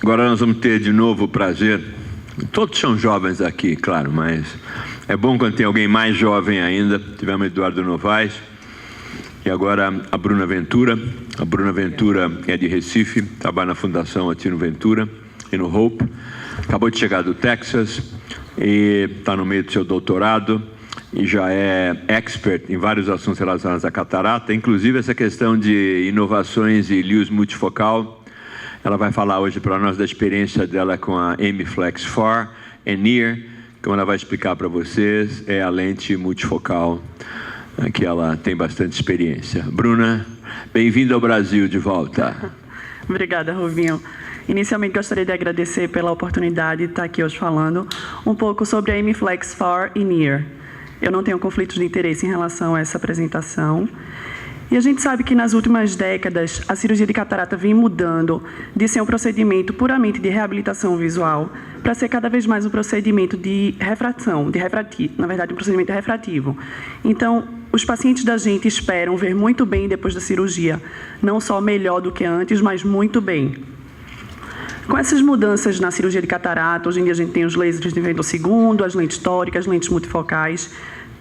Agora nós vamos ter de novo o prazer, todos são jovens aqui, claro, mas é bom quando tem alguém mais jovem ainda. Tivemos Eduardo Novaes e agora a Bruna Ventura. A Bruna Ventura é de Recife, trabalha na Fundação Atino Ventura e no Hope. Acabou de chegar do Texas e está no meio do seu doutorado e já é expert em vários assuntos relacionados à catarata, inclusive essa questão de inovações e luz multifocal. Ela vai falar hoje para nós da experiência dela com a AMIFlex 4 e NIR. Como ela vai explicar para vocês, é a lente multifocal que ela tem bastante experiência. Bruna, bem-vinda ao Brasil de volta. Obrigada, Rubinho. Inicialmente, gostaria de agradecer pela oportunidade de estar aqui hoje falando um pouco sobre a AMIFlex 4 e NIR. Eu não tenho conflitos de interesse em relação a essa apresentação. E a gente sabe que nas últimas décadas a cirurgia de catarata vem mudando de ser um procedimento puramente de reabilitação visual para ser cada vez mais um procedimento de refração, na verdade um procedimento refrativo. Então, os pacientes da gente esperam ver muito bem depois da cirurgia, não só melhor do que antes, mas muito bem. Com essas mudanças na cirurgia de catarata, hoje em dia a gente tem os lasers de nível segundo, as lentes tóricas, as lentes multifocais.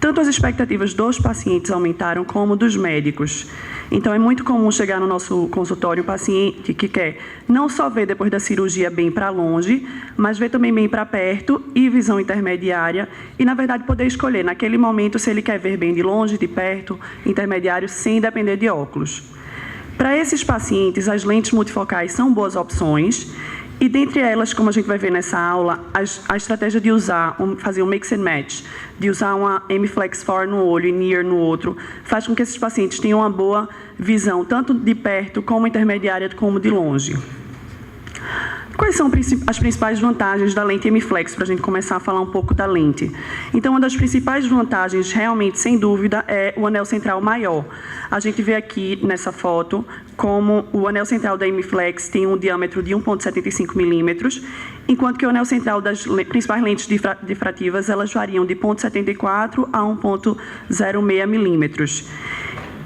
Tanto as expectativas dos pacientes aumentaram como dos médicos. Então, é muito comum chegar no nosso consultório um paciente que quer não só ver depois da cirurgia bem para longe, mas ver também bem para perto e visão intermediária e, na verdade, poder escolher naquele momento se ele quer ver bem de longe, de perto, intermediário, sem depender de óculos. Para esses pacientes, as lentes multifocais são boas opções. E dentre elas, como a gente vai ver nessa aula, a estratégia de fazer um mix and match, de usar uma AMIFlex 4 no olho e NIR no outro, faz com que esses pacientes tenham uma boa visão, tanto de perto, como intermediária, como de longe. Quais são as principais vantagens da lente AMIFlex, para a gente começar a falar um pouco da lente? Então, uma das principais vantagens, realmente, sem dúvida, é o anel central maior. A gente vê aqui, nessa foto, como o anel central da AMIFlex tem um diâmetro de 1,75 milímetros, enquanto que o anel central das principais lentes difrativas, elas variam de 0,74 a 1,06 milímetros.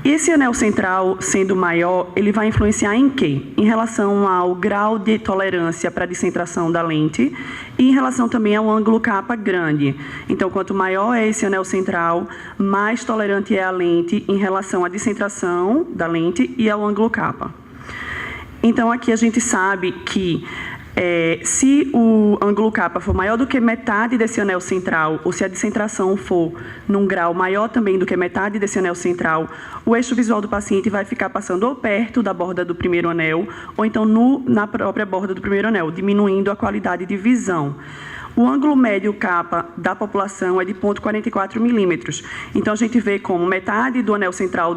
Esse anel central, sendo maior, ele vai influenciar em quê? Em relação ao grau de tolerância para a descentração da lente e em relação também ao ângulo capa grande. Então, quanto maior é esse anel central, mais tolerante é a lente em relação à descentração da lente e ao ângulo capa. Então, aqui a gente sabe que se o ângulo capa for maior do que metade desse anel central, ou se a descentração for num grau maior também do que metade desse anel central, o eixo visual do paciente vai ficar passando ou perto da borda do primeiro anel, ou então na própria borda do primeiro anel, diminuindo a qualidade de visão. O ângulo médio capa da população é de 0,44 milímetros. Então, a gente vê como metade do anel central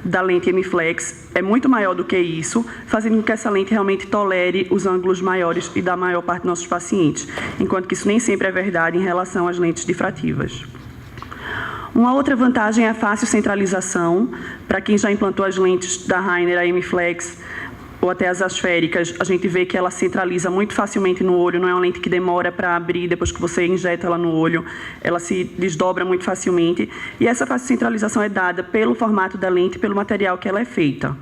da lente AMIFlex é muito maior do que isso, fazendo com que essa lente realmente tolere os ângulos maiores e da maior parte dos nossos pacientes, enquanto que isso nem sempre é verdade em relação às lentes difrativas. Uma outra vantagem é a fácil centralização. Para quem já implantou as lentes da Rainer, a AMIFlex, ou até as asféricas, a gente vê que ela centraliza muito facilmente no olho, não é uma lente que demora para abrir, depois que você injeta ela no olho, ela se desdobra muito facilmente. E essa fácil centralização é dada pelo formato da lente e pelo material que ela é feita.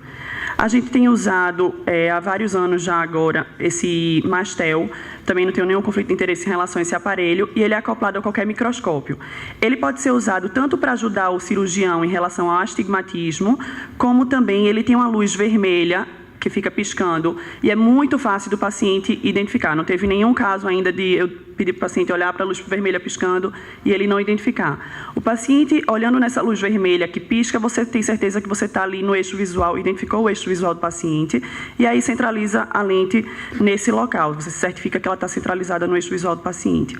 A gente tem usado há vários anos já agora esse Mastel, também não tenho nenhum conflito de interesse em relação a esse aparelho, e ele é acoplado a qualquer microscópio. Ele pode ser usado tanto para ajudar o cirurgião em relação ao astigmatismo, como também ele tem uma luz vermelha que fica piscando, e é muito fácil do paciente identificar. Não teve nenhum caso ainda de eu pedir para o paciente olhar para a luz vermelha piscando e ele não identificar. O paciente, olhando nessa luz vermelha que pisca, você tem certeza que você está ali no eixo visual, identificou o eixo visual do paciente, e aí centraliza a lente nesse local. Você certifica que ela está centralizada no eixo visual do paciente.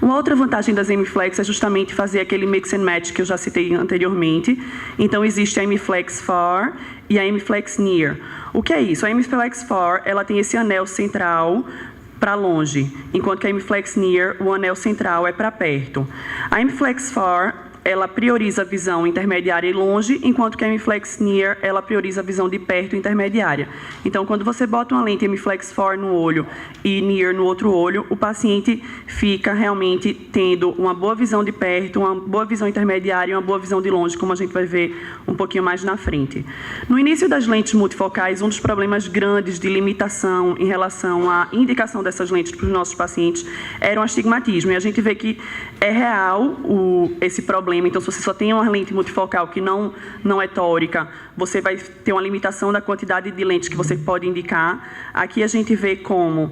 Uma outra vantagem das AMIFlex é justamente fazer aquele mix and match que eu já citei anteriormente. Então, existe a AMIFlex 4 e a AMIFlex NIR. O que é isso? A AMIFlex 4, ela tem esse anel central para longe, enquanto que a AMIFlex NIR, o anel central é para perto. A AMIFlex 4 ela prioriza a visão intermediária e longe, enquanto que a MFlex Near, ela prioriza a visão de perto e intermediária. Então, quando você bota uma lente MFlex 4 no olho e Near no outro olho, o paciente fica realmente tendo uma boa visão de perto, uma boa visão intermediária e uma boa visão de longe, como a gente vai ver um pouquinho mais na frente. No início das lentes multifocais, um dos problemas grandes de limitação em relação à indicação dessas lentes para os nossos pacientes era o astigmatismo. E a gente vê que é real esse problema. Então, se você só tem uma lente multifocal que não é tórica, você vai ter uma limitação da quantidade de lentes que você pode indicar. Aqui a gente vê como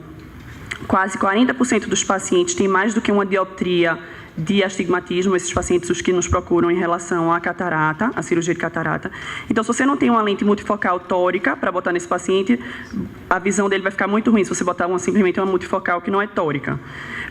quase 40% dos pacientes têm mais do que uma dioptria de astigmatismo, esses pacientes os que nos procuram em relação à catarata, à cirurgia de catarata. Então, se você não tem uma lente multifocal tórica para botar nesse paciente, a visão dele vai ficar muito ruim se você botar simplesmente uma multifocal que não é tórica.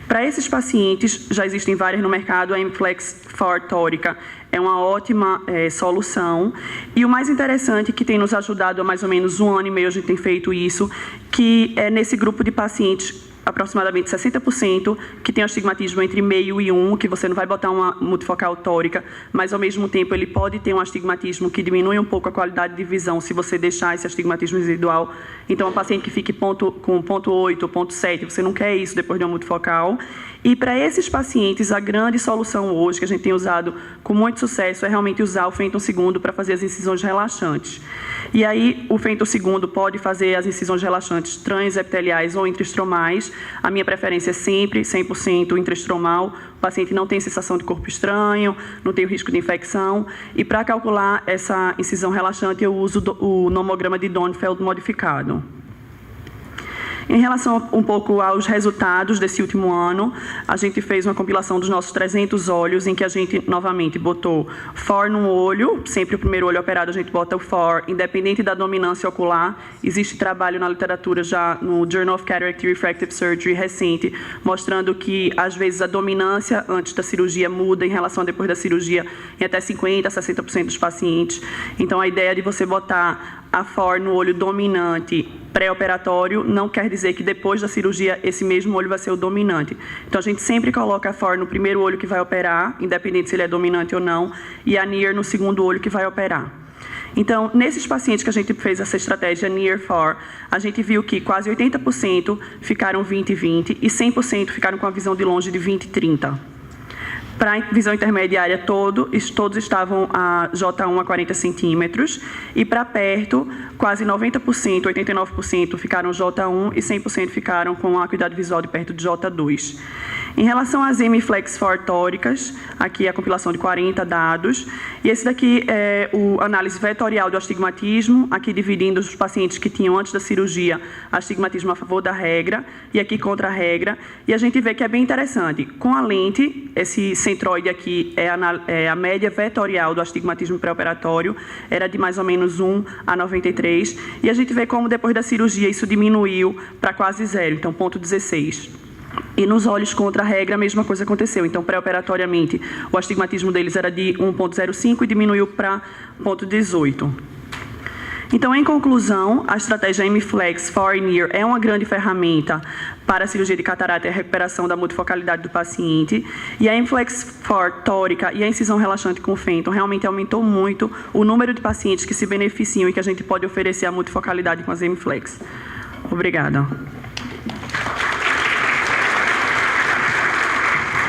Para esses pacientes, já existem várias no mercado, a MFlex 4 tórica é uma ótima solução. E o mais interessante, que tem nos ajudado há mais ou menos 1 ano e meio, a gente tem feito isso, que é nesse grupo de pacientes, aproximadamente 60%, que tem astigmatismo entre meio e 1, que você não vai botar uma multifocal tórica, mas ao mesmo tempo ele pode ter um astigmatismo que diminui um pouco a qualidade de visão se você deixar esse astigmatismo residual. Então, um paciente que fique com 0,8 ou 0,7, você não quer isso depois de uma multifocal. E para esses pacientes, a grande solução hoje, que a gente tem usado com muito sucesso, é realmente usar o Phantom 2 para fazer as incisões relaxantes. E aí, o Phantom 2 pode fazer as incisões relaxantes transepiteliais ou intraestromais. A minha preferência é sempre 100% intraestromal. O paciente não tem sensação de corpo estranho, não tem o risco de infecção. E para calcular essa incisão relaxante, eu uso o nomograma de Donefeld modificado. Em relação um pouco aos resultados desse último ano, a gente fez uma compilação dos nossos 300 olhos, em que a gente, novamente, botou FOR no olho, sempre o primeiro olho operado a gente bota o FOR, independente da dominância ocular. Existe trabalho na literatura já no Journal of Cataract Refractive Surgery recente, mostrando que, às vezes, a dominância antes da cirurgia muda em relação a depois da cirurgia em até 50% a 60% dos pacientes. Então, a ideia de você botar a FOR no olho dominante pré-operatório não quer dizer que depois da cirurgia esse mesmo olho vai ser o dominante. Então, a gente sempre coloca a FOR no primeiro olho que vai operar, independente se ele é dominante ou não, e a NEAR no segundo olho que vai operar. Então, nesses pacientes que a gente fez essa estratégia NEAR FOR, a gente viu que quase 80% ficaram 20/20 e 100% ficaram com a visão de longe de 20/30. Para a visão intermediária, todos estavam a J1 a 40 centímetros. E para perto, quase 90%, 89% ficaram J1 e 100% ficaram com a acuidade visual de perto de J2. Em relação às MFlex 4 tóricas, aqui é a compilação de 40 dados. E esse daqui é a análise vetorial do astigmatismo, aqui dividindo os pacientes que tinham antes da cirurgia astigmatismo a favor da regra e aqui contra a regra. E a gente vê que é bem interessante. Com a lente, esse centroide aqui é a média vetorial do astigmatismo pré-operatório, era de mais ou menos 1 a 93. E a gente vê como depois da cirurgia isso diminuiu para quase zero, então 0,16. E nos olhos contra a regra, a mesma coisa aconteceu. Então, pré-operatoriamente, o astigmatismo deles era de 1,05 e diminuiu para 0,18. Então, em conclusão, a estratégia MFlex 4 NEAR é uma grande ferramenta para a cirurgia de catarata e a recuperação da multifocalidade do paciente. E a MFlex 4 tórica e a incisão relaxante com Phantom realmente aumentou muito o número de pacientes que se beneficiam e que a gente pode oferecer a multifocalidade com as MFlex. Obrigada.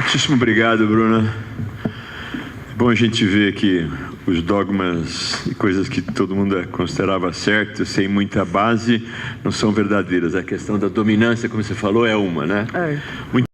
Muitíssimo obrigado, Bruna. É bom a gente ver que os dogmas e coisas que todo mundo considerava certo, sem muita base, não são verdadeiras. A questão da dominância, como você falou, é uma, né? É.